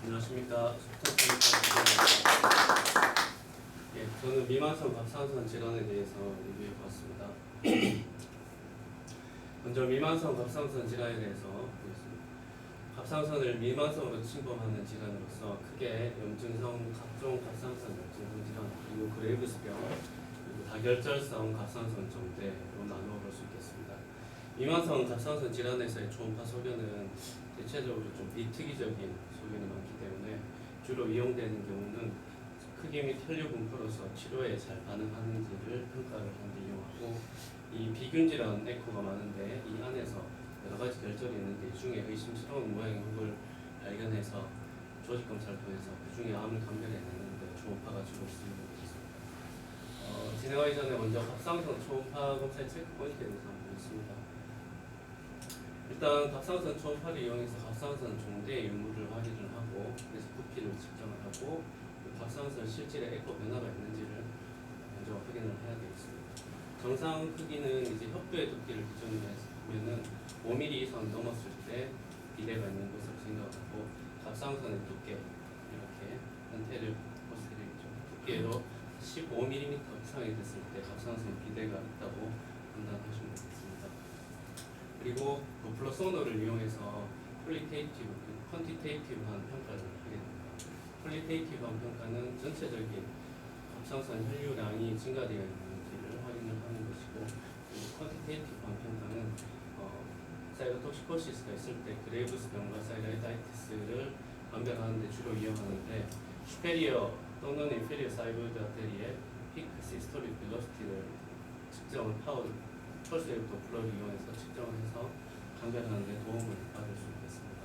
안녕하십니까. 예, 저는 미만성 갑상선 질환에 대해서 리뷰해 보았습니다. 먼저 미만성 갑상선 질환에 대해서 보겠습니다. 갑상선을 미만성으로 침범하는 질환으로서 크게 염증성 각종 갑상선 염증성 질환, 그리고 그레이브스병, 그리고 다결절성 갑상선 정대로 나누어 볼 수 있겠습니다. 미만성 갑상선 질환에서의 초음파 소견은 대체적으로 좀 비특이적인 소견이 많기 때문에 주로 이용되는 경우는 크기 및 혈류 분포로서 치료에 잘 반응하는지를 평가를 하는 데 이용하고, 이 비균질환 에코가 많은데 이 안에서 여러 가지 결절이 있는데 이 중에 의심스러운 모양의 흙을 발견해서 조직 검사를 통해서 그 중에 암을 감별해내는데 초음파가 주로 쓰이고 있습니다. 진행하기 전에 먼저 갑상선 초음파 검사의 체크 포인트에 대해서 한번 보겠습니다. 일단 갑상선 초음파를 이용해서 갑상선 종대의 유무를 확인을 하고, 그래서 부피를 측정을 하고, 갑상선 실질의 에코 변화가 있는지를 먼저 확인을 해야 되겠습니다. 정상 크기는 이제 혁부의 두께를 기준으로 하면은 5mm 이상 넘었을 때 비대가 있는 것으로 생각하고, 갑상선의 두께 이렇게 현태를 포스트리죠. 두께로 15mm 이상이 됐을 때 갑상선 비대가 있다고 판단하시면 되겠습니다. 그리고 도플러 소너를 이용해서 퀄리테이티브, 퀀티테이티브한 평가를 하게 됩니다. 퀄리테이티브한 평가는 전체적인 갑상선 혈류량이 증가되어 있는지를 확인을 하는 것이고, 퀀티테이티브한 평가는 사이로톡시코시스가 있을 때 그레이브스병과 사이라이다이티스를 감별하는 데 주로 이용하는데, 슈페리어 또는 인페리어 사이로이드 아테리의 피크 시스톨릭 벨로시티를 측정을 펄스 웨이브 도플러를 이용해서 측정을 해서 감별하는 데 도움을 받을 수 있겠습니다.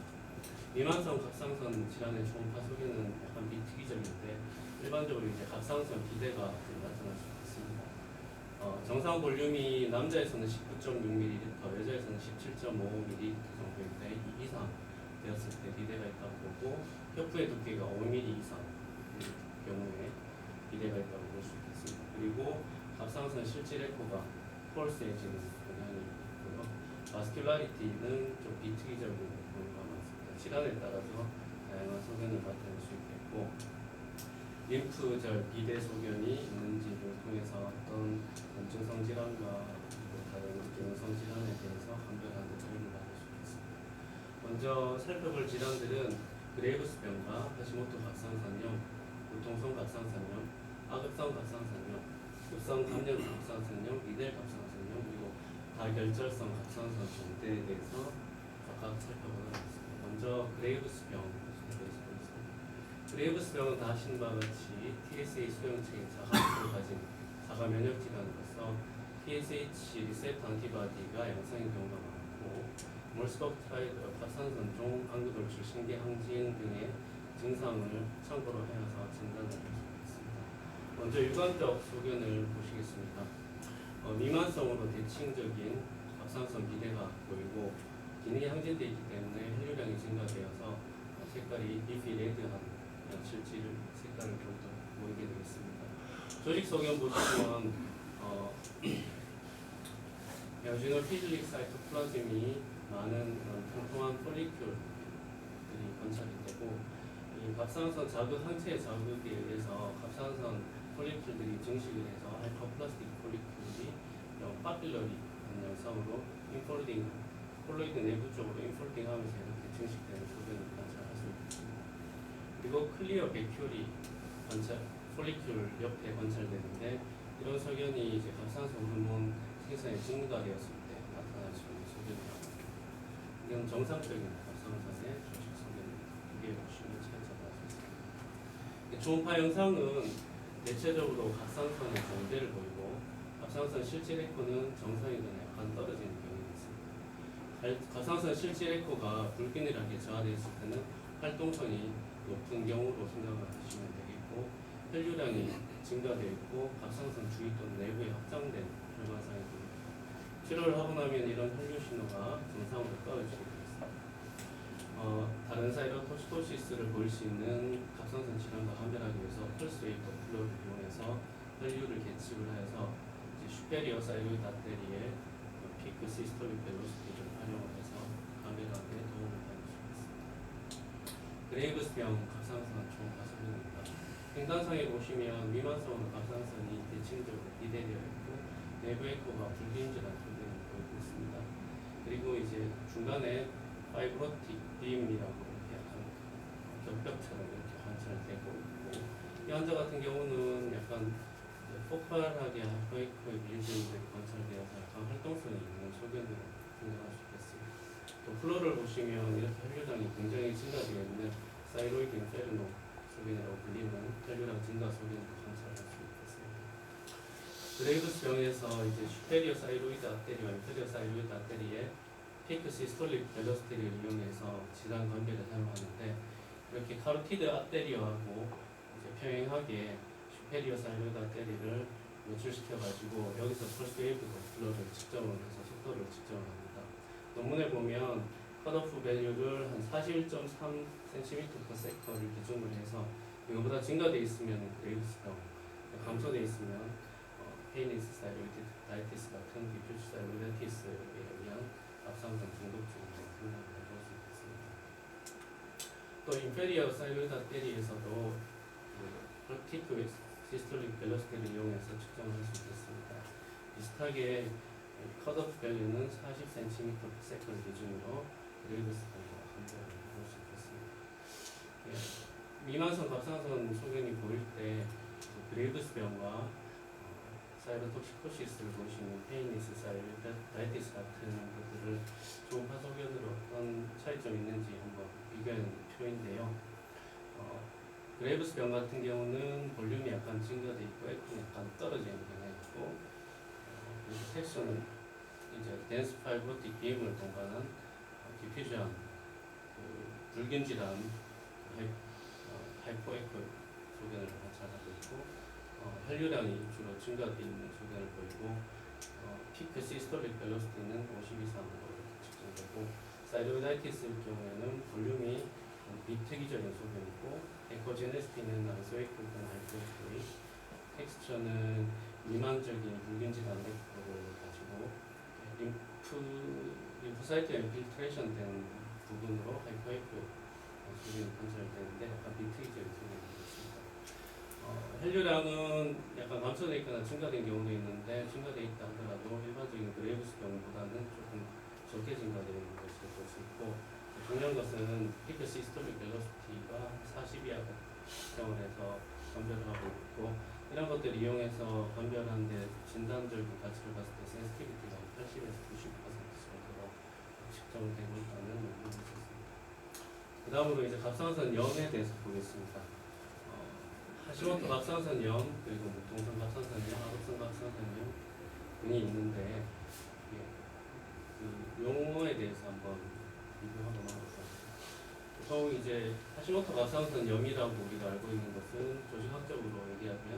미만성 갑상선 질환의 초음파 소견은 약간 비특이적인데, 일반적으로 이제 갑상선 비대가 나타날 수 있습니다. 정상 볼륨이 남자에서는 19.6ml, 여자에서는 17.5ml 정도인데 이 이상 되었을 때 비대가 있다고 보고, 혁부의 두께가 5mm 이상 경우에 비대가 있다고 볼 수 있겠습니다. 그리고 갑상선 실질 에코가 폴스해지는 경향이 있고요. 바스큘라리티는 좀 비특이적인 경우가 많습니다. 질환에 따라서 다양한 소견을 나타낼 수 있겠고, 림프절 비대 소견이 있는지를 통해서 어떤 염증성 질환과 다른 기능성 질환에 대해서 판별하는 데 도움을 받을 수 있겠습니다. 먼저 살펴볼 질환들은 그레이브스병과 하시모토 갑상선염, 보통성 갑상선염, 아급성 갑상선염, 급성 감염 갑상선염, 리넬 갑상선염, 그리고 다결절성 갑상선 정대에 대해서 각각 살펴보도록 하겠습니다. 먼저 그레이브스병 대해서 보겠습니다. 그레이브스병은 다 아시는 바와 같이 TSA 수용체의 자가수를 가진 자가 면역 질환으로서 TSH 리셉터 안티바디가 양성인 경우가 많고, 몰스코프트라이드 갑상선종 안구돌출 신계 항진 등의 증상을 참고로 하여서 진단을 할 수 있습니다. 먼저 육안적 소견을 보시겠습니다. 미만성으로 대칭적인 갑상선 비대가 보이고, 기능이 항진되어 있기 때문에 혈류량이 증가되어서 색깔이 리피 레드한 실질 색깔을 보이게 되겠습니다. 조직 소견 보시면 여지널 피즐릭 사이토플라즘이 많은 통통한 폴리큘들이 관찰이 되고, 이 갑상선 자극, 항체의 자극에 의해서 갑상선 폴리큘들이 증식을 해서 알파 플라스틱 폴리큘이 파필러리 양상으로 인폴딩, 콜로이드 내부 쪽으로 인폴딩 하면서 이렇게 증식되는 소견을 관찰할 수 있습니다. 그리고 클리어 베큐리 관찰, 폴리큘 옆에 관찰되는데, 이런 소견이 이제 갑상선 호르몬 생산이 증가되었을 때 나타날 수 있는 소견입니다. 이건 정상적인 갑상선의 조직 소견입니다. 두개 보시면 찾아볼 수 있습니다. 초음파 영상은 대체적으로 갑상선의 정대를 보이고, 갑상선 실질 에코는 정상이거나 약간 떨어지는 경향이 있습니다. 갑상선 실질 에코가 불균일하게 저하되었을 때는 활동성이 높은 경우로 생각을 하시면 되겠고, 혈류량이 증가되어 있고 갑상선 주위 또는 내부에 확장된 혈관상이 보입니다. 치료를 하고 나면 이런 혈류 신호가 정상으로 떨어지게 되겠습니다. 다른 사이로토시코시스를 보일 수 있는 갑상선 질환과 감별하기 위해서 펄스 웨이브 도플러를 이용해서 혈류를 계측을 해서 슈페리어 사이로이드 아테리의 피크 시스톨릭 벨로시티를 활용을 해서 감별하는 데 도움을 받을 수 있습니다. 그레이브스병 갑상선 종합화소변입니다. 횡단상에 보시면 미만성으로 갑상선이 대칭적으로 비대되어 있고 내부 에코가 불균질한 소변을 보이고 있습니다. 그리고 이제 중간에 파이브로틱 빔이라고 이렇게 약간 겹벽처럼 이렇게 관찰되고 있고 이 환자 같은 경우는 약간 포컬하게 하이퍼에코의 밀집들이 관찰되어서 약간 활동성이 있는 소견으로 생각할 수 있겠습니다. 또 플로를 보시면 이렇게 혈류량이 굉장히 증가되어 있는 사이로이드 인페르노 소견이라고 불리는 혈류량 증가 소견을 관찰할 수 있겠습니다. 그레이브스 병에서 이제 슈페리어 사이로이드 아테리와 인페리어 사이로이드 아테리의 피크 시스톨릭 벨로시티를 이용해서 질환 관계를 사용하는데 이렇게 카로티드 아테리어하고 이제 평행하게 슈페리어 사이로이드 아테리를 노출시켜가지고 여기서 펄스 웨이브 플로를 측정을 해서 속도를 측정을 합니다. 논문에 보면 컷오프 밸류를 한 41.3cm/s를 기준으로 해서 이거보다 증가되어 있으면 그레이브스병, 감소되어 있으면 페이니스 사이로이디티스 같은 디퓨즈 사이로이디티스에 의한 갑상선 중독증으로 생각을 해볼 수 있습니다. 또 인페리어 사이로이드 아테리에서도 프로티크 시스톨릭 벨로시티를 이용해서 측정할 수 있겠습니다. 비슷하게 컷오프 밸류는 40cm/s를 기준으로 그레이브스병과 함정을 볼 수 있겠습니다. 미만성 갑상선 소견이 보일 때 그레이브스병과 사이로톡시코시스를 보시는 페이니스 사이로이디티스 같은 것들을 초음파 소견으로 어떤 차이점이 있는지 한번 비교하는 표인데요. 그레이브스병 같은 경우는 볼륨이 약간 증가되어 있고 에코는 약간 떨어지는 경향이 있고 그리고 섹션은 이제 덴스 파이브로틱 빔을 동반한 디퓨전 불균질한 하이포 에코 소견을 관찰하고 있고 혈류량이 주로 증가되어 있는 소견을 보이고 피크 시스톨릭 벨로시티는 50 이상으로 측정되고 사이로이다이티스의 경우에는 볼륨이 비특이적인 소견이고 에코제네시티는 아이소에코 또는 하이포에코의 텍스처는 미만적인 불균질한 에코를 가지고 림프사이트에 인필트레이션 된 부분으로 하이포에코 소견이 관찰되는데 약간 비특이적인 소견이 있습니다. 혈류량은 약간 감소되어 있거나 증가된 경우도 있는데 증가되어 있다 하더라도 일반적인 그레이브스 병보다는 조금 적게 증가되는 것을 볼 수 있고 중요한 것은 피크 시스톨릭 벨로시티가 40 이하를 측정을 해서 감별을 하고 있고 이런 것들을 이용해서 감별하는데 진단적인 가치를 봤을 때 센시티비티가 80에서 90% 정도로 측정되고 있다는 논문이 있었습니다. 그 다음으로 이제 갑상선염에 대해서 보겠습니다. 하시모토 갑상선염 그리고 무통성 갑상선염, 아급성 갑상선염 등이 있는데 그 용어에 대해서 한번 비교하고 나눠서 보통 이제 하시모토 갑상선염이라고 우리가 알고 있는 것은 조직학적으로 얘기하면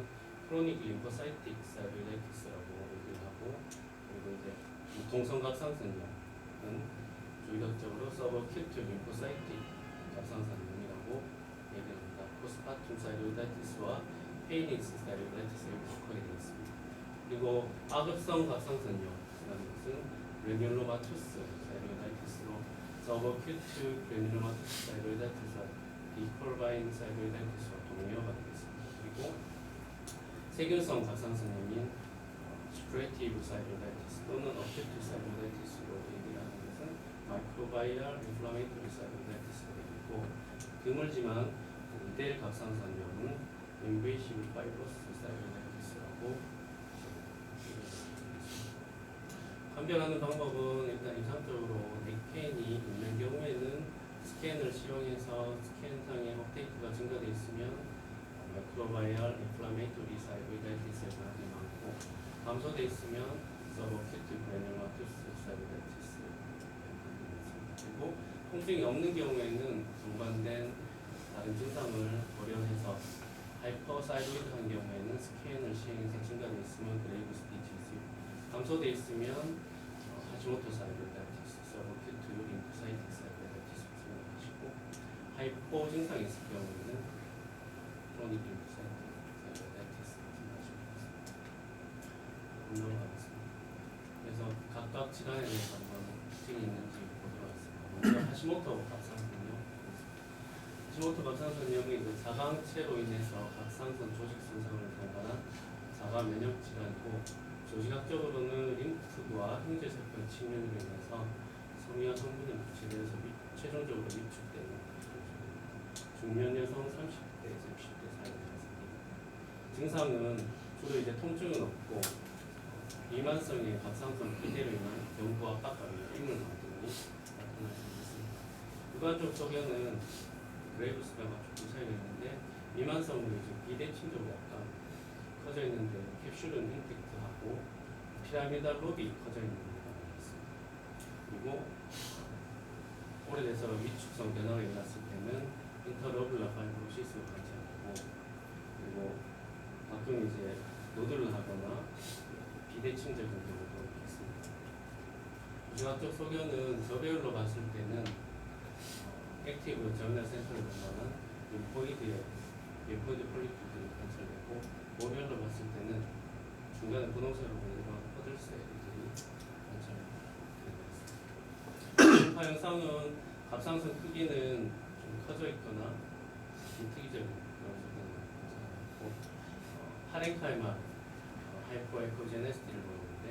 크로닉 림포사이틱 사이로이다이티스라고 얘기를 하고 그리고 이제 무통성 갑상선염은 조직학적으로 서버큐트 림포사이틱 갑상선염이라고 얘기합니다. 포스파툼 사이로이다이티스와 페이니스 사이로이다이티스가 속하게 되어 있습니다. 그리고 아급성 갑상선염이라는 것은 그래뉼로마투스 사이로이다이티스로 서버큐트 그래뉼로마투스 사이로이다이티스와 디콜바인 사이로이다이티스와 동료가 되겠습니다. 그리고 세균성 갑상선염인 스프레티브 사이로이다이티스 또는 어큐트 사이로이다이티스로 얘기하는 것은 마이크로바이럴 인플라메이토리 사이로이다이티스가 되고 드물지만 이델 갑상선염은 인베이시브 파이브로스 사이로이다이티스라고 감별하는 방법은 일단 이상적으로 넥펜이 있는 경우에는 스캔을 사용해서 스캔상의 업데이트가 증가되어 있으면 마이크로바이얼 인플라메이토리 사이로이다이티스의 반응이 많고 감소되어 있으면 서버큐트 그래뉼로마투스 사이로이다이티스 그리고 통증이 없는 경우에는 동반된 다른 증상을 고려해서 하이퍼사이로이드한 경우에는 스캔을 시행해서 증가되어 있으면 그레이브스 디지즈 감소되어 있으면 하시모토 사이로이다이티스, 서버큐트 림프사이틱 사이로이다이티스 생각하시고 하이포 증상이 있을 경우에는 크로닉 림프사이틱 사이로이다이티스 생각하시면 되겠습니다. 넘어가겠습니다. 그래서 각각 질환에 대해서 한번 특징이 있는지 보도록 하겠습니다. 먼저 하시모토 갑상선염. 하시모토 갑상선염이 자강체로 인해서 갑상선 조직 손상을 동반한 자가 면역 질환이고 조직학적으로는 림프와 형제세포 측면으로 인해서 성이와 성분이 분출되어서 최종적으로 위축되는 중년 여성 30대에서 60대 사이에 생깁니다. 증상은 주로 통증은 없고 비만성의 갑상선 비대로 인한 경부 압박감이나 인물감 등이 나타날 수 있습니다. 유관적 소견은 그레이브스가 조금 차이가 있는데 비만성으로 비대 침적으로 약간 커져 있는데 캡슐은 인택트하고 피라미달 롭이 커져 있는 경우가 있습니다. 그리고 오래돼서 위축성 변화가 일어났을 때는 인터러블라 파이브로시스가 관찰되고 그리고 가끔 노들을 하거나 비대 침적인 경우도 있습니다. 유전학적 소견은 저배율로 봤을 때는 액티브 저미널 센터를 동반한 림포이드 폴리큐들이 관찰되고 모별로 봤을 때는 중간에 분홍색으로 보이는 퍼들셀들이 관찰되고 림파 영상은 갑상선 크기는 좀 커져 있거나 비특이적인 그런 소견을 관찰하고 파렌카이마 하이포에코제네시티를 보이는데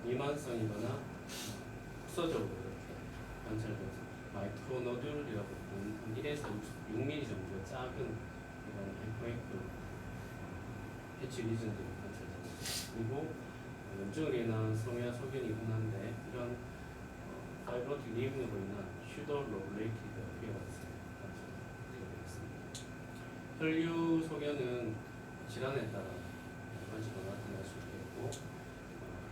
미만성이거나 국소적으로 이렇게 관찰되어서 마이크로노듈이라고 부르는 1에서 6mm 정도의 작은 이런 하이포에코 패치 리전들이 관찰됩니다. 그리고 염증으로 인한 성야 소견이 흔한데 이런 파이브로틱 리븐으로 인한 슈더 로블레이티드 어피어런스 관찰되고 있습니다. 혈류 소견은 질환에 따라 가지고 나타날 수 있고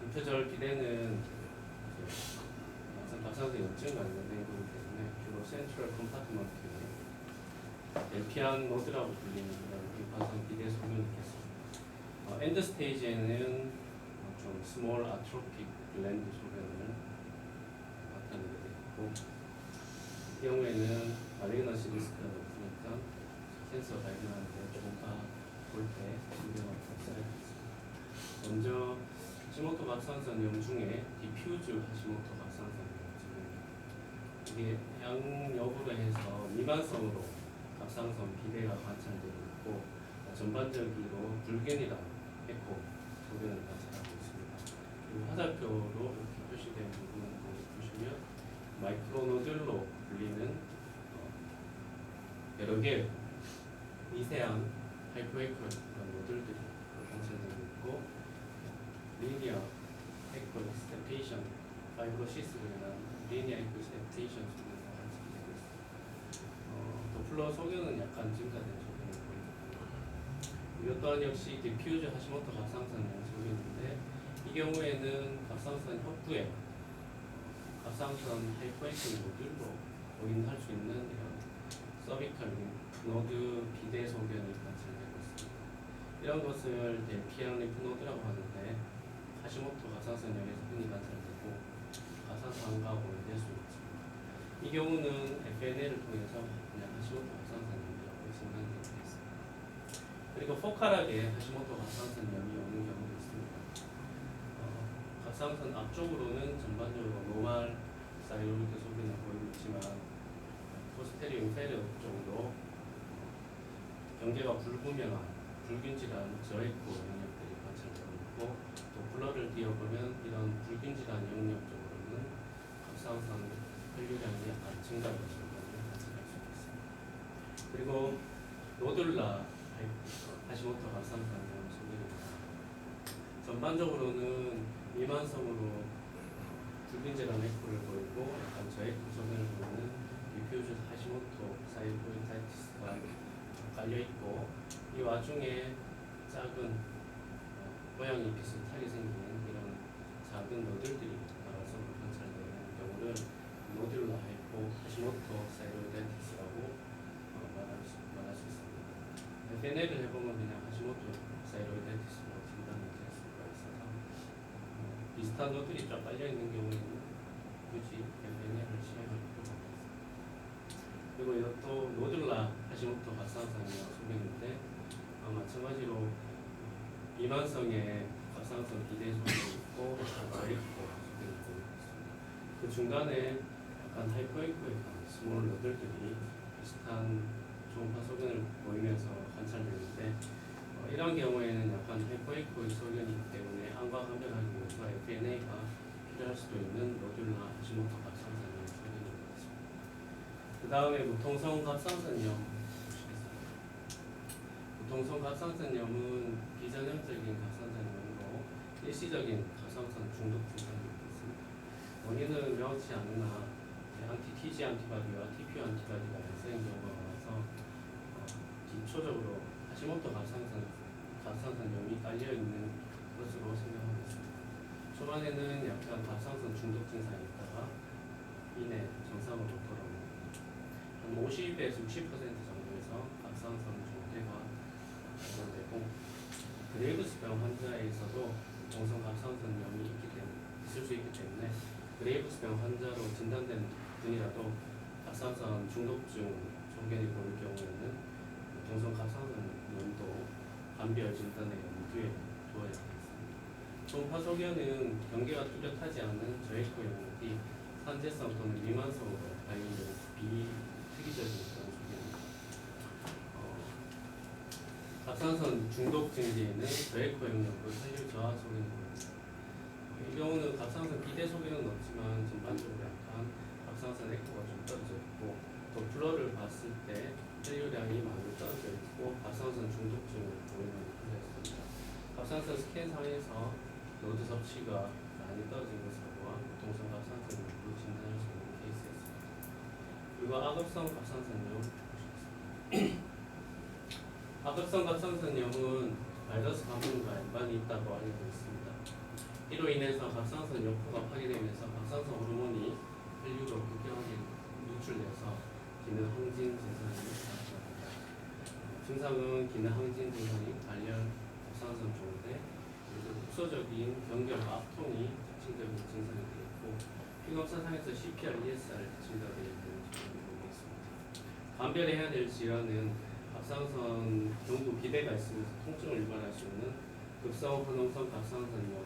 인표절 비대는 항상 갑상선 염증과 관련된 거기 때문에 주로 센트럴 컴파트먼트 엘피안 노드라고 불리는 그런 갑상선 비대 소견이 있겠습니다. 엔드 스테이지에는 좀 스몰 아트로픽 글랜드 소견을 나타내게 되고 이 경우에는 마리그너시 리스크가 높으니까 캔서 발견하는데 조금 볼때 신경을 써야 되겠습니다. 먼저 하시모토 갑상선염 중에 디퓨즈 하시모토 갑상선염입니다. 이게 양역으로 해서 미만성으로 갑상선 비대가 관찰되고 있고 전반적으로 불균이랑 에코 소견을 관찰하고 있습니다. 그리고 화살표로 이렇게 표시된 부분을 보시면 마이크로노듈로 불리는 여러 개의 미세한 하이포에코 노들들이 관찰되고 있고 리니어 에코스테이션 파이브로시스로 인한 리니어 에코스테이션 소견이 관찰되고 있습니다. 도플러 소견은 약간 증가된 소견을 보입니다. 이것 또한 역시 디퓨즈 하시모토 갑상선염 소견인데 이 경우에는 갑상선 혁부에 갑상선 하이포에코 노들로 오인할 수 있는 이런 서비컬 림프노드 비대 소견이 관찰되고 있습니다. 이런 것을 델피안 림프노드라고 하는데 하시모토 갑상선염에서 흔히 관찰되고 가상상과 오인될 수 있습니다. 이 경우는 FNL을 통해서 그냥 하시모토 갑상선염이라고 진단되어 있습니다. 그리고 포칼하게 하시모토 갑상선염이 오는 경우도 있습니다. 갑상선 앞쪽으로는 전반적으로 노말 사이로이드 소견을 보이고 있지만 포스테리오 인페리어 쪽으로 경계가 불분명한 불균 질환 저에코 영역들이 관찰되고 있고 또 블러를 띄어보면 이런 불균 질환 영역 쪽으로는 갑상선 혈류량이 약간 증가하는 것을 관찰할 수 있습니다. 그리고 노들라 하시모토 갑상선염 소견입니다. 전반적으로는 미만성으로 불균 질환 에코를 보이고 약간 저에코 소견을 보이는 디퓨즈 하시모토 사이로이다이티스가 깔려있고 이 와중에 작은 모양이 비슷하게 생긴 이런 작은 노들들이 나와서 관찰되는 경우를 노듈라 하이포 하시모토 사이로이다이티스라고 말할 수 있습니다. FNL을 해보면 그냥 하시모토 사이로이다이티스로 진단이 될 수가 있어서 비슷한 노들이 쫙 깔려있는 경우에는 굳이 FNL을 시행할 필요가 없습니다. 그리고 이것도 노들라 하시모토 갑상선염 소견인데 마찬가지로 미만성의 갑상선 비대 소견이 있고 저에코 소견이 있습니다. 그 중간에 약간 하이포에코에 스몰 노들들이 비슷한 보이면서 관찰되는데 이런 경우에는 약간 하이퍼에코의 소견이기 때문에 안과 감별하기 위해서 FNA가 필요할 수도 있는 로듈라 하시모토 갑상선염 소견이 되겠습니다. 그 다음에 무통성 갑상선염 보시겠습니다. 무통성 갑상선염은 비전형적인 갑상선염으로 일시적인 갑상선 중독 증상이 있습니다. 원인은 명확치 않으나 안티-TG 안티바디와 TPO 안티바디가 양성인 경우가 많아서 기초적으로 하시모토 갑상선염이 깔려있는 것으로 생각하고 있습니다. 초반에는 약간 갑상선 중독 증상이 있다가 이내 정상으로 돌아옵니다. 한 50에서 60% 정도에서 갑상선 중대가 발견되고 그레이브스병 환자에서도 동성 갑상선염이 있을 수 있기 때문에 그레이브스병 환자로 진단된 분이라도 갑상선 중독증 소견이 보일 경우에는 동성 갑상선염도 감별 진단의 염두에 두어야 하겠습니다. 초음파 소견은 경계가 뚜렷하지 않은 저해코 영역이 산재성 또는 미만성으로 발견되는 비특이적인 그런 소견입니다. 갑상선 중독 증세에는 저해코 영역으로 혈류 저하 소견이 보입니다. 이 경우는 갑상선 비대 소견은 없지만 전반적으로 약간 갑상선 에코가 좀 떨어져 있고 도플러를 봤을 때 혈류량이 많이 떨어져 있고 갑상선 중독증을 보이는 환자였습니다. 갑상선 스캔상에서 로드 섭취가 많이 떨어진 것으로와 동성 갑상선염으로 진단할 수 있는 케이스였습니다. 그리고 악업성 갑상선염 보시겠습니다. 악업성 갑상선염은 바이러스 감염과 연관이 있다고 알려져 있습니다. 이로 인해서 갑상선 욕구가 파괴되면서 갑상선 호르몬이 혈류로 급격하게 누출돼서 기능 항진 증상이 나타납니다. 증상은 기능 항진 증상이 발열, 갑상선 종대, 그리고 국소적인 경결과 압통이 특징적인 증상이 되겠고 피검사상에서 CPR, ESR 증가되어 있는 증상이 보이겠습니다. 감별해야 될 질환은 갑상선 경부 비대가 있으면서 통증을 유발할 수 있는 급성 화농성 갑상선염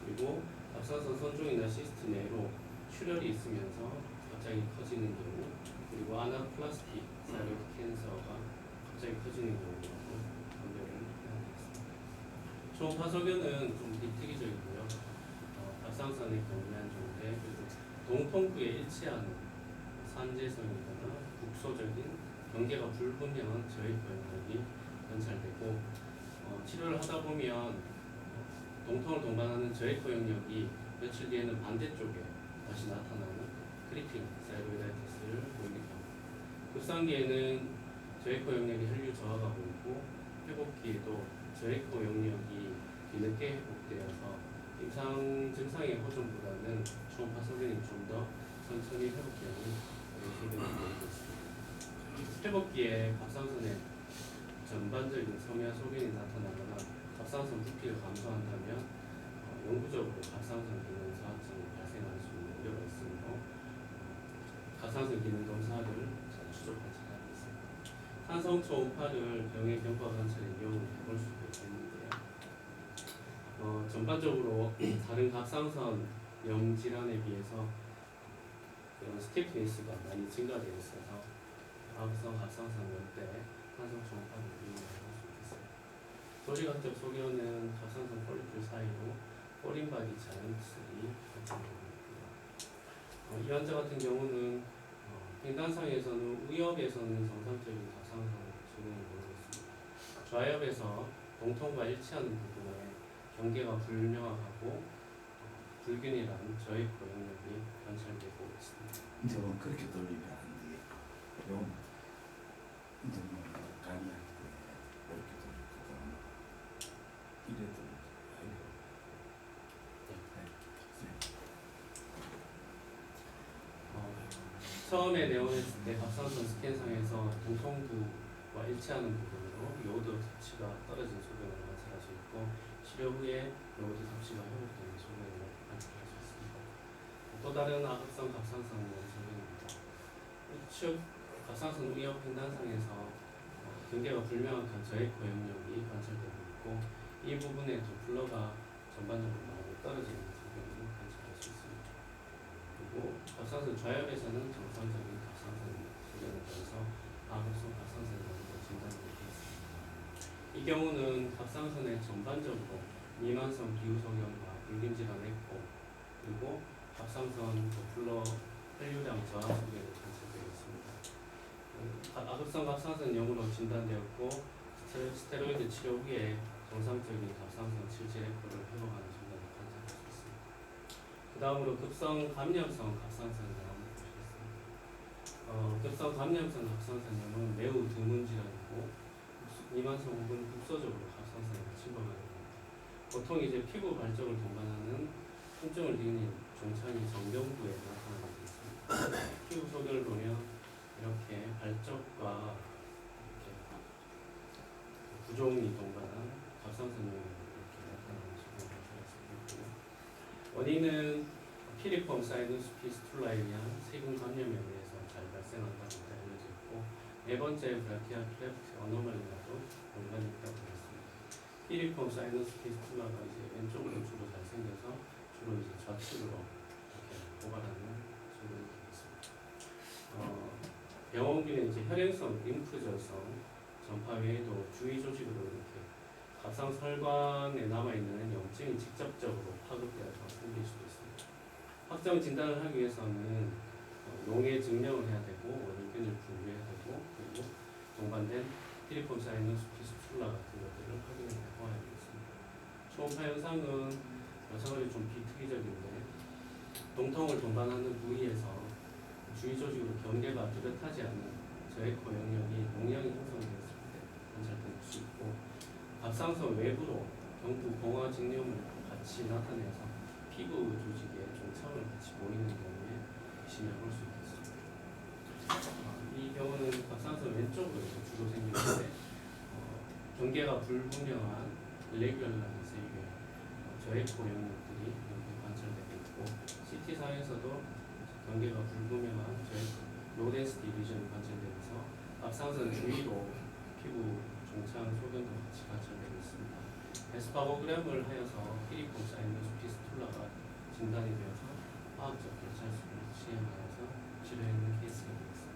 그리고 갑상선 선종이나 시스트 내로 출혈이 있으면서 갑자기 커지는 경우 그리고 아나플라스틱 사이로이드 캔서가 갑자기 커지는 경우라고 감별을 해야 되겠습니다. 초음파 소견은 좀 비특이적이고요. 갑상선의 경우에 한 종대 그리고 동통구에 일치하는 산재성이거나 국소적인 경계가 불분명한 저해코 영역이 관찰되고 치료를 하다 보면 동통을 동반하는 저해코 영역이 며칠 뒤에는 반대쪽에 다시 나타나는 크리핑 사이로이다이티스를 보이기도 합니다. 급상기에는 저해코 영역의 혈류 저하가 보이고 회복기에도 저해코 영역이 뒤늦게 회복되어서 임상 증상의 호전보다는 초음파 소견이 좀 더 천천히 회복되는 그런 소견이 보이고 있습니다. 회복기에 갑상선의 전반적인 섬유화 소견이 나타나거나 갑상선 부피를 감소한다면 영구적으로 갑상선 기능 저하증이 발생할 수 있는 우려가 있으므로 갑상선 기능 검사를 잘 추적하지 않겠습니다. 산성 초음파를 병의 경과 관찰에 이용을 해볼 수도 있겠는데요. 전반적으로 다른 갑상선 염 질환에 비해서 그런 스티프니스가 많이 증가되어 있어서 악성 갑상선염 때 산성 초음파를 이용해 볼 수 있겠습니다. 조직학적 소견은 갑상선 폴리클 사이로 포린바디 자연슬이 발생됩니다. 이 환자 같은 경우는 횡단상에서는 위협에서는 정상적인 갑상선 소견을 보이고 있습니다. 좌엽에서 동통과 일치하는 부분에 경계가 불명확하고 불균이란 저해코 영역이 관찰되고 있습니다. 이제 뭐 그렇게 돌리면 안 돼. 요 이제 뭐 간이할 때 이렇게 돌리거든. 이래 돌리지 말고. 처음에 내원했을 때 갑상선 스캔상에서 동통부와 일치하는 부분으로 요오드 섭취가 떨어진 소견을 관찰할 수 있고 치료 후에 요오드 섭취가 회복되는 소견을 관찰할 수 있습니다. 또 다른 악성 갑상선염 소견입니다. 우측 갑상선 우엽 횡단상에서 경계가 불명확한 저해코 영역이 관찰되고 있고 이 부분에 도플러가 전반적으로 많이 떨어지는 소견을 관찰할 수 있습니다. 그리고 갑상선 좌엽에서는 정상적인 갑상선 소견을 보여서 악성 갑상선염으로 진단할 이 경우는 갑상선의 전반적으로 미만성 기후소견과 불균질한 에코 그리고 갑상선 도플러 혈류량 저하 소견이 관찰되어 있습니다. 아급성 갑상선염으로 진단되었고 스테로이드 치료 후에 정상적인 갑상선 실질 에코를 회복하는 진단을 관찰할 수 있습니다. 그 다음으로 급성 감염성 갑상선염 보시겠습니다. 급성 감염성 갑상선염은 매우 드문 질환이고 미만성 혹은 국소적으로 갑상선을 침범하게 됩니다. 보통 이제 피부 발적을 동반하는 통증을 띠는 종창이 정경부에 나타나게 있습니다. 피부 소견을 보면 이렇게 발적과 이렇게 부종이 동반한 갑상선염이 이렇게 나타나는 식으로 나타날 수 있고 원인은 피리폼 사이너스 피스툴라에 의한 세균 감염에 의해서 잘 발생한다고 알려져 있고 네 번째 브라키아 클레프트 어노멀리가도 연관이 있다고 했습니다. 피리폼 사이너스 피스툴라가 이제 왼쪽으로 주로 잘 생겨서 주로 이제 좌측으로 이렇게 고발하는 식으로 되겠습니다. 병원균의 이제 혈행성, 림프절성 전파 외에도 주위 조직으로 이렇게 갑상선관에 남아 있는 염증이 직접적으로 파급되어서 생길 수도 있습니다. 확정 진단을 하기 위해서는 용해 증명을 해야 되고 원인균을 분류해야 되고 그리고 동반된 피리폼 사이너스 피스툴라 같은 것들을 확인해 보아야 되겠습니다. 초음파 영상은 여성들이 좀 비특이적인데 동통을 동반하는 부위에서 주위 조직으로 경계가 뚜렷하지 않은 저에코 영역이 농양이 형성되었을 때 관찰될 수 있고 갑상선 외부로 경부 공화 직염을 같이 나타내서 피부 조직에 종창을 같이 보이는 경우에 의심해 볼 수 있겠습니다. 이 경우는 갑상선 왼쪽으로 주로 생기는데 경계가 불분명한 irregular이세요. 저에코 영역들이 관찰되고 있고 CT상에서도 경계가 불분명한 low density lesion이 관찰되면서 갑상선 주위로 피부 종창 소견도 같이 관찰되고 있습니다. 에스파고그램을 하여서 피리폼 사이너스 피스툴라가 진단이 되어서 화학적 결찰술을 시행하여서 치료했는 케이스가 되겠습니다.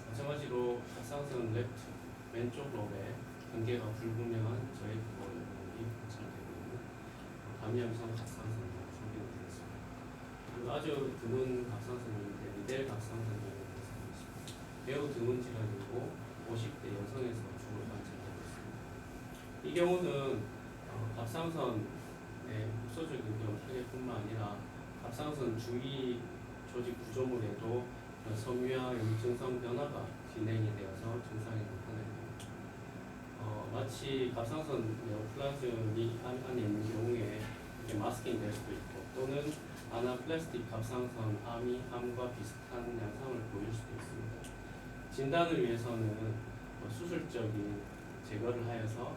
마찬가지로 갑상선 레프트 왼쪽 롭에 경계가 불분명한 저에코 영역이 관찰되고 있는 감염성 갑상선으로 소개가 되겠습니다. 그리고 아주 드문 갑상선인데 리델 갑상선염이 있습니다. 매우 드문 질환이고 50대 여성에서 주로 관찰되고 있습니다. 이 경우는 갑상선의 국소적인 그런 파괴뿐만 아니라 갑상선 주위 조직 구조물에도 섬유화 염증성 변화가 진행이 되어서 증상이 나타납니다. 마치 갑상선 네오플라즘이 안에 있는 경우에 이렇게 마스킹 될 수도 있고 또는 아나플라스틱 갑상선 암과 비슷한 양상을 보일 수도 있습니다. 진단을 위해서는 수술적인 제거를 하여서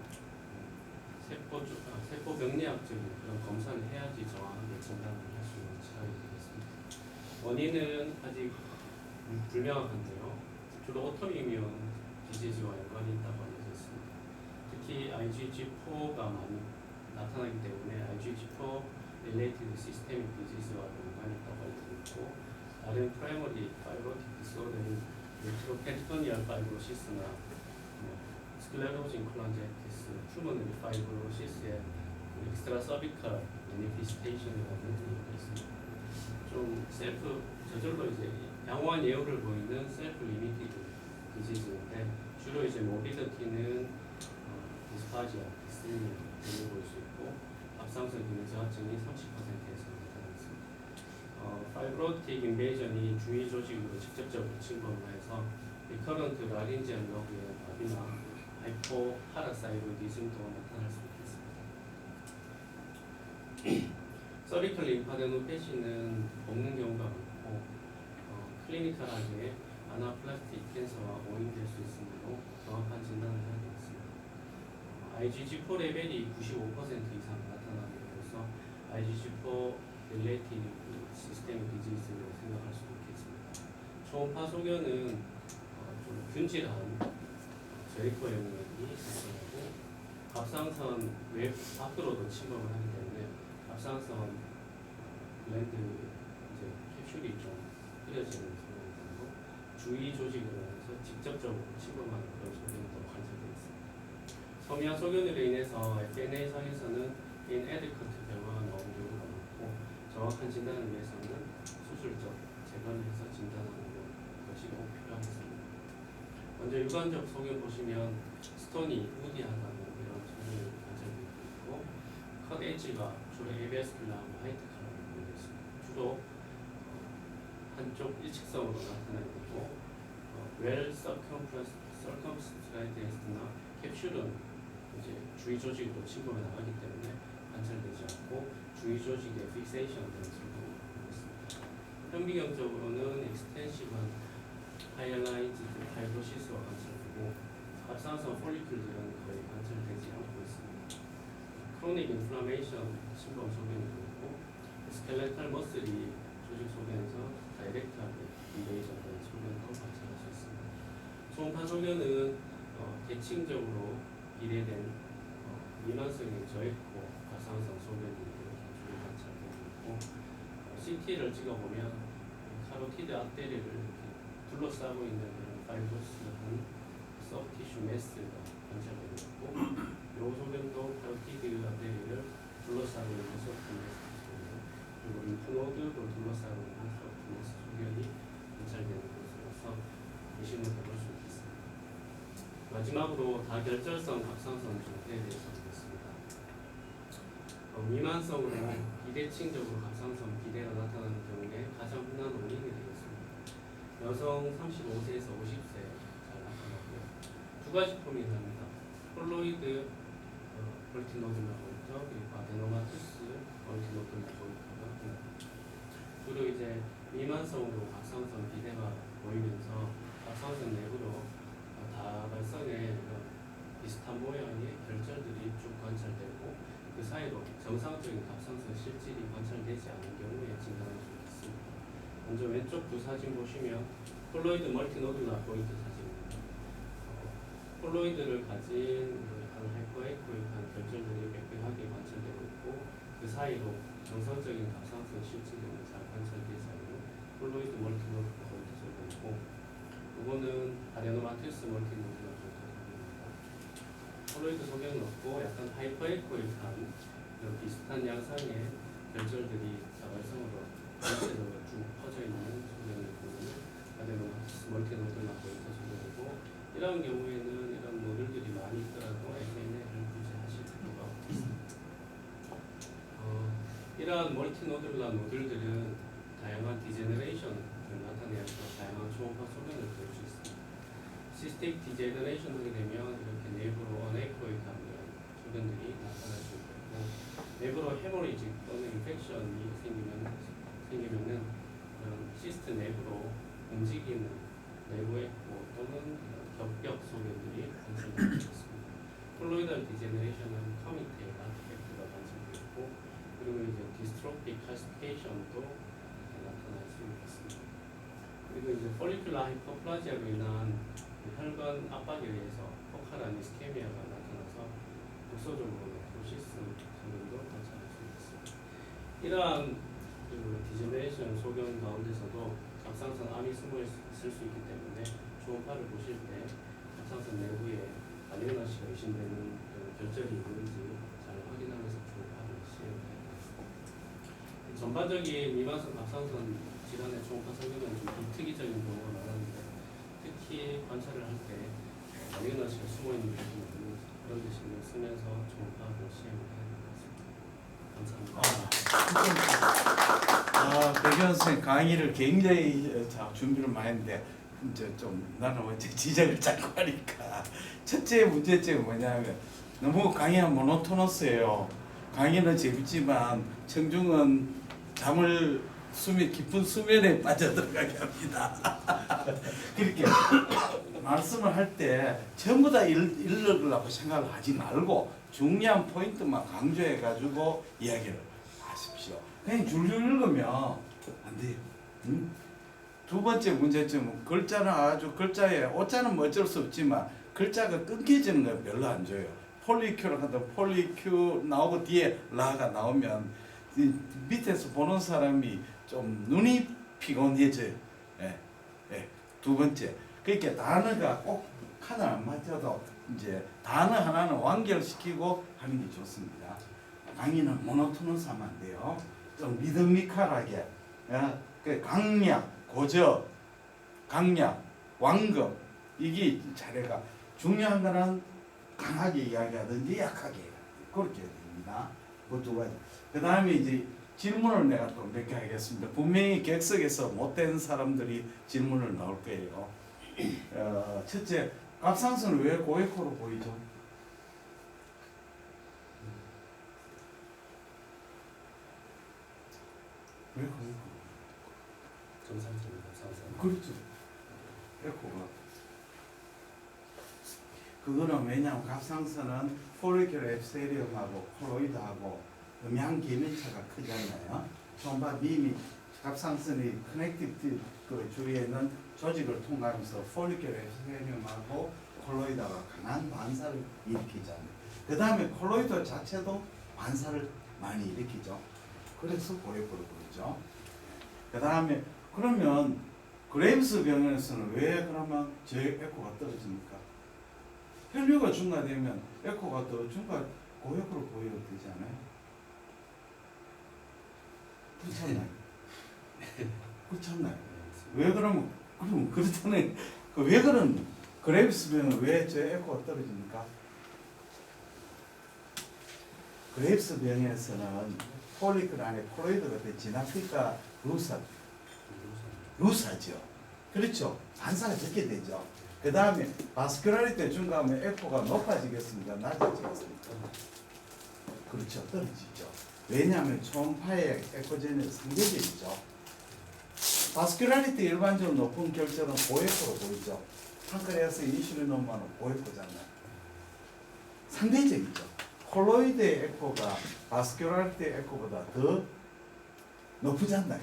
세포 병리학적인 그런 검사를 해야지 정확하게 진단을 할 수 있는 질환이 되겠습니다. 원인은 아직 불명확한데요. 주로 오토이뮤 디지즈와 연관이 있다고 알려져 있습니다. 특히 IgG4가 많이 나타나기 때문에 IgG4 related systemic disease와 연관이 있다고 알려져 있고 다른 primary fibrotic disorder인 retroperitoneal fibrosis나 sclerosing cholangitis, pulmonary fibrosis의 extracervical manifestation이라는 의미가 있습니다. 좀 저절로 이제 양호한 예후를 보이는 셀프 리미티드 디지즈인데 주로 이제 모비디티는 디스파지아, 디스니아 등을 볼 수 있고 갑상선 기능 저하증이 30%에서 나타났습니다. 파이브로틱 인베이전이 주위 조직으로 직접적으로 침범해서 리커런트 라린지안 러브의 마비나 하이포파라사이로디즘도 나타날 수 있겠습니다. 서비컬 림파데노패시는 없는 경우가 많고 클리니컬하게 아나플라스틱 캔서와 오인될 수 있으므로 정확한 진단을 해야 되겠습니다. IgG4 레벨이 95% 이상 나타나게 되어서 IgG4 related systemic disease로 생각할 수 있겠습니다. 초음파 소견은 좀 균질한 저에코 영역이 나타나고 갑상선 외 밖으로도 침범을 하기 때문에 갑상선 글랜드 이제 캡슐이 좀 흐려지는 소견이 되고 주위 조직으로 해서 직접적으로 침범하는 그런 소견도 관찰되어 있습니다. 섬유화 소견으로 인해서 FNA상에서는 inadequate 결과가 나오는 경우가 많고 정확한 진단을 위해서는 수술적 재건을 해서 진단하는 것이 꼭 필요하겠습니다. 먼저 육안적 소견 보시면 스톤이 우디하다는 이런 소견이 관찰되고 있고 컷 엣지가 주로 에베스큘라하고 화이트 컬러로 보이고 있습니다. 주로 한쪽 일직선으로 나타나고 웰 서컴스트라이트나 캡슐은 이제 주위 조직으로 침범해 나가기 때문에 관찰되지 않고 주위 조직의 픽세이션 되는 소견을 보고 있습니다. 현미경적으로는 익스텐시브한 하이라이트 파이브로시스가 관찰되고 갑상선 폴리큘들은 거의 관찰되지 않고 있습니다. 크로닉 인플라메이션 침범 소견이 있고 스켈레탈 머슬이 조직 소견에서 다이렉트하게 인베이션 되는 소견도 관찰할 수 있습니다. 초음파 소견은 대칭적으로 비례된 미만성의 저액고 갑상선 소견이 이렇게 주로 관찰되고 있고 CT를 찍어보면 카로티드 앞대리를 이렇게 둘러싸고 있는 그런 파이브로스한 서브티슈 매스가 관찰되고 있고 이 소견도 카로티드 앞대리를 둘러싸고 있는 서브티슈 매스 소견 그리고 림프노드를 둘러싸고 있는 서브티슈 매스 소견이 관찰되는 것으로서 의심을 해볼 수 있습니다. 마지막으로 다결절성 갑상선 중태에 대해서 보겠습니다. 미만성으로 비대칭적으로 갑상선 비대가 나타나는 경우에 가장 흔한 원인이 되겠습니다. 여성 35세에서 50세 잘 나타나고요. 두 가지 포인트입니다. 폴로이드 멀티노듈라 보이터 그리고 아데노마투스 멀티노듈라 보이터가 흔합니다. 주로 이제 미만성으로 갑상선 비대가 보이면서 갑상선 내부로 다발성의 비슷한 모양의 결절들이 쭉 관찰되고 그 사이로 정상적인 갑상선 실질이 관찰되지 않은 경우에 진단할 수 있습니다. 먼저 왼쪽 두 사진 보시면 폴로이드 멀티노듈라 보이트 사진입니다. 폴로이드를 가진 하이퍼에코익한 결절들이 빽빽하게 관찰되고 있고 그 사이로 정상적인 갑상선 실질은 잘 관찰되지 않는 폴로이드 멀티노듈라 보이트 소견이고 이거는 아데노마투스 멀티노듈라 보이트 소견입니다. 폴로이드 소견은 없고 약간 하이퍼에코익한 비슷한 양상의 결절들이 자발성으로 전체적으로 쭉 퍼져 있는 소견을 보면 아데노마투스 멀티노듈라 보이트 소견이고 이런 경우에는 이런 노들들이 많이 있더라도 FNA를 굳이 하실 필요가 없습니다. 이러한 멀티노듈라 노들들은 다양한 디제너레이션을 나타내서 다양한 초음파 소견을 보일 수 있습니다. 시스틱 디제너레이션 하게 되면 이렇게 내부로 어네이코익한 소견들이 나타날 수 있고 내부로 헤모리직 또는 인펙션이 생기면은 시스트 내부로 움직이는 내부의 또는 겹벽 소견들이 관찰되고 있습니다. 콜로이달 디제너레이션은 커미테일 아티팩트가 관찰되고 그리고 이제 디스트로픽 칼시피케이션도 나타날 수 있습니다. 그리고 이제 폴리큘라 하이퍼플라지아로 인한 혈관 압박에 의해서 포칼한 이스케미아가 나타나서 국소적으로 네크로시스 소견도 관찰할 수 있습니다. 이러한 디제너레이션 소견 가운데서도 갑상선 암이 숨어 있을 수 있기 때문에 초음파를 보실 때 갑상선 내부에 아데노시가 의심되는 결절이 있는지 잘 확인하면서 초음파를 시행해야 되겠습니다. 전반적인 미만성 갑상선 질환의 초음파 소견은 좀 비특이적인 경우가 많았는데 특히 관찰을 할 때 아데노시가 숨어 있는 부분은 그런 데 신경 쓰면서 초음파를 시행해야 되겠습니다. 감사합니다. 백현 선생님 강의를 굉장히 준비를 많이 했는데 이제 좀 나는 어째 지적을 자꾸 하니까 첫째 문제점이 뭐냐면 너무 강의가 모노토너스예요. 강의는 재밌지만 청중은 잠을 깊은 수면에 빠져들어가게 합니다. 그렇게 말씀을 할 때 전부 다 읽으려고 생각을 하지 말고 중요한 포인트만 강조해가지고 이야기를 하십시오. 그냥 줄줄 읽으면 안 돼요. 응? 두 번째 문제점은 글자는 아주 글자에 오자는 뭐 어쩔 수 없지만 글자가 끊겨지는 거 별로 안 좋아요. 폴리큐를 하다 폴리큐 나오고 뒤에 라가 나오면 밑에서 보는 사람이 좀 눈이 피곤해져요. 예. 두 번째, 그러니까 단어가 꼭 칸을 안 맞춰도 이제 단어 하나는 완결시키고 하는 게 좋습니다. 강의는 모노토너스하면 안 돼요. 좀 리드미컬하게, 그 강약, 고저, 강약, 완급 이게 차례가 중요한 거는 강하게 이야기하든지 약하게 그렇게 됩니다. 그 두 가지. 그 다음에 이제 질문을 내가 또 몇 개 하겠습니다. 분명히 객석에서 못된 사람들이 질문을 넣을 거예요. 첫째, 갑상선은 왜 고에코로 보이죠? 왜 고에코? 정상적인 갑상선. 그렇죠. 에코가. 그거는 왜냐하면 갑상선은 폴리큘러 앱스테리움하고 콜로이드하고 음양 계밀차가 크잖아요. 초음파 빔이 갑상선의 커넥티브 그 주위에 있는 조직을 통과하면서 폴리큘러 앱스테리움하고 콜로이드가 강한 반사를 일으키잖아요. 그 다음에 콜로이드 자체도 반사를 많이 일으키죠. 그래서 고에코로 부르죠. 그 다음에 그러면 그레임스 병원에서는 왜 그러면 제 에코가 떨어집니까? 혈류가 중과되면 에코가 더 중과 고에코로 보여도 되지 않아요? 그렇잖아요. 그렇잖아요. 왜 그러면 그렇잖아요. 왜 그런 그레임스 병은 왜 저 에코가 떨어집니까? 그레임스 병에서는 폴리클 안에 콜로이드가 진압니까 루사죠. 그렇죠. 반사가 적게 되죠. 그 다음에 바스큘라리티 증가하면 에코가 높아지겠습니까? 낮아지겠습니까? 그렇죠. 떨어지죠. 왜냐하면 초음파의 에코제는 상대적이죠. 바스큘라리티 일반적으로 높은 결절은 고에코로 보이죠. 판크레아스 인슐린호르몬은 고에코잖아요. 상대적이죠. 콜로이드의 에코가 바스큘라리티 에코보다 더 높으잖아요.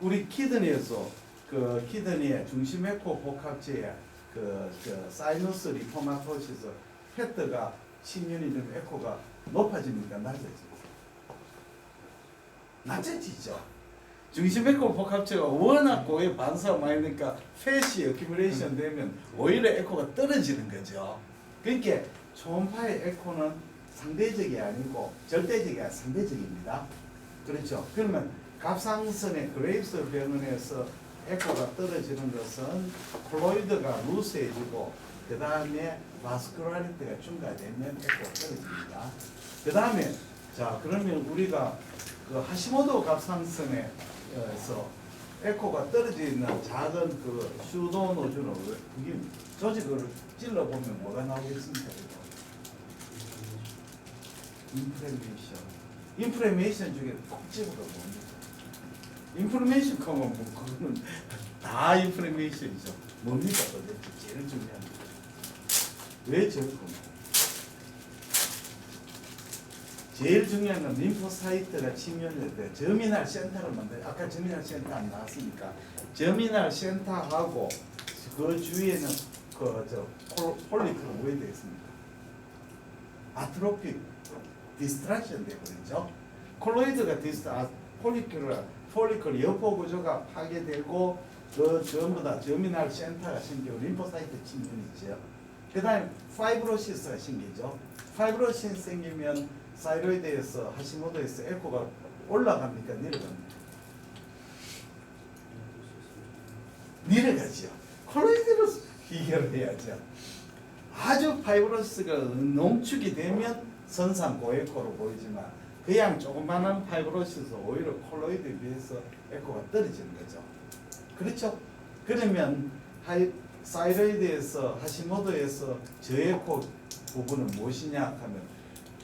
우리 키드니에서 그 키드니의 중심 에코 복합체에 그 사이너스 리포마토시스 페트가 10년이 되면 에코가 높아집니까? 낮아집니까? 낮아지죠. 중심 에코 복합체가 워낙 고에 반사가 많이 되니까 팻이 어큐뮬레이션 되면 오히려 에코가 떨어지는 거죠. 그러니까 초음파의 에코는 상대적이 아니고 절대적이 아니라 상대적입니다. 그렇죠. 그러면 갑상선의 그레이브스 병원에서 에코가 떨어지는 것은 콜로이드가 루스해지고 그 다음에 바스큘라리티가 증가되면 에코가 떨어집니다. 그 다음에 자 그러면 우리가 그 하시모토 갑상선에서 에코가 떨어지는 작은 그 슈도 노즐은 그게 조직을 찔러 보면 뭐가 나오겠습니까? 인플레메이션 중에 꼭 집어가 뭡니까? 인플레메이션 하면 뭐 그거는 다 인플레메이션이죠. 뭡니까 도대체 제일 중요한 거. 왜 제일 겁니까? 제일 중요한 건 림포사이트가 침몰될 때 저미날 센터를 만들어요. 아까 저미날 센터 안 나왔으니까 저미날 센터하고 그 주위에는 폴리클은 왜 되어 있습니까? 아트로픽 디스트랙션 되거든요. 콜로이드가 폴리클 여포 구조가 파괴되고 그 전부 다 저미날 센터가 생기고 림포사이트 침몰이죠. 그 다음에 파이브로시스가 생기죠. 파이브로시스 생기면 사이로이드에서 하시모토에서 에코가 올라갑니까? 내려갑니까? 내려가죠. 콜로이드로 해결해야죠. 아주 파이브로시스가 농축이 되면 선상 고에코로 보이지만 그냥 조그마한 파이브로시스 오히려 콜로이드에 비해서 에코가 떨어지는 거죠. 그렇죠? 그러면 사이로이드에서 하시모토에서 저에코 부분은 무엇이냐 하면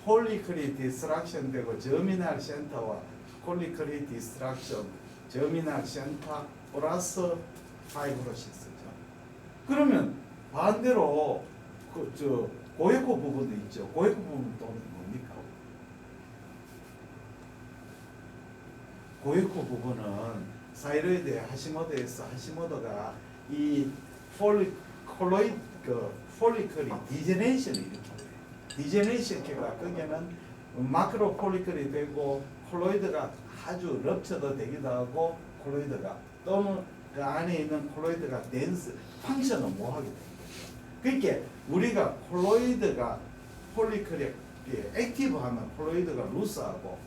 폴리클이 디스트랙션 되고 저미날 센터와 폴리클이 디스트랙션 저미날 센터 플러스 파이브로시스죠. 그러면 반대로 고에코 부분도 있죠. 고에코 부분 또 뭡니까? 고에코 부분은 사이로이드의 하시모토에서 하시모토가 이 폴리클이 디제네이션을 일으킵니다. 디제네이션가 거기는 마크로 폴리클이 되고 콜로이드가 아주 럽처도 되기도 하고 콜로이드가 또는 그 안에 있는 콜로이드가 댄스 펑션을 못하게 됩니다. 그러니까 우리가 콜로이드가 폴리클에 액티브하면 콜로이드가 루스하고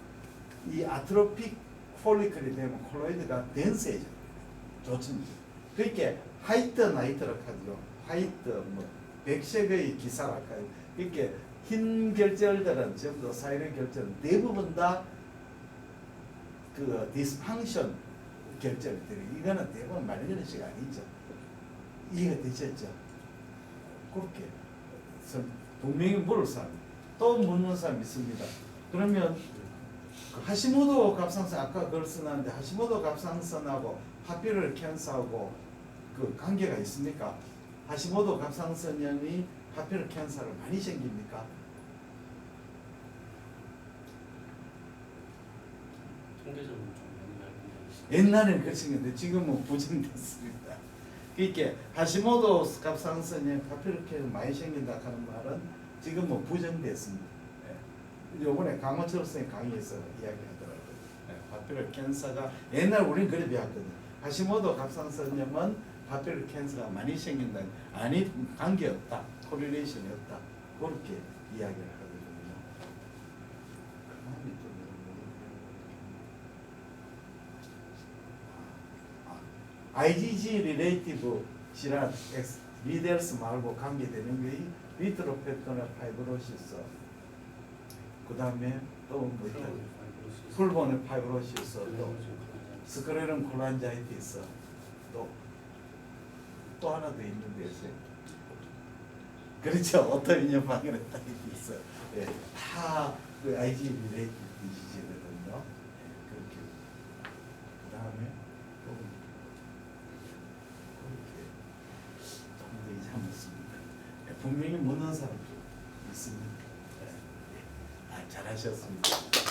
이 아트로픽 폴리클이 되면 콜로이드가 덴스해져. 좋습니다. 그러니까 화이트 나이트라고 하죠. 화이트 뭐 백색의 기사랄까요. 그러니까 흰 결절들은 전부 사이렌 결절은 대부분 다 그 디스팡션 결절들이 이거는 대부분 말려지가 아니죠. 이해가 되셨죠? 그렇게 분명히 물을 사람 또 묻는 사람이 있습니다. 그러면 그 하시모토 갑상선 아까 그걸 써놨는데 하시모토 갑상선하고 파피룰 캔서하고 그 관계가 있습니까? 하시모토 갑상선염이 파피룰 캔서를 많이 생깁니까? 통계적으로 좀 많이 알고 있습니다. 옛날에는 그렇게 생겼는데 지금은 부정됐습니다. 그러니까 하시모토 갑상선염 파피룰 캔서 많이 생긴다 하는 말은 지금은 부정됐습니다. 요번에 강원철 선생님 강의에서 이야기하더라고요. 파피룰 캔서가 옛날 우리는 그래 배웠거든요. 하시모토 갑상선염은 파피룰 캔서가 많이 생긴다. 아니 관계없다. 코릴레이션이 없다. 그렇게 이야기를 하거든요. IgG relative 질환 리델스 말고 관계되는 게 리트로페토나 파이브로시스 그 다음에 또 뭐 있다 풀본의 파이브로시스 또 스크레론 콜란자이티스 또 하나 더 있는데 그렇죠. 오토이뮨 방해타이티스 예, 다그 IgG related 디지즈거든요. 그렇게 그 다음에 또 그렇게 조금 더 이상했습니다. 분명히 묻는 사람도 있습니다. 잘하셨습니다.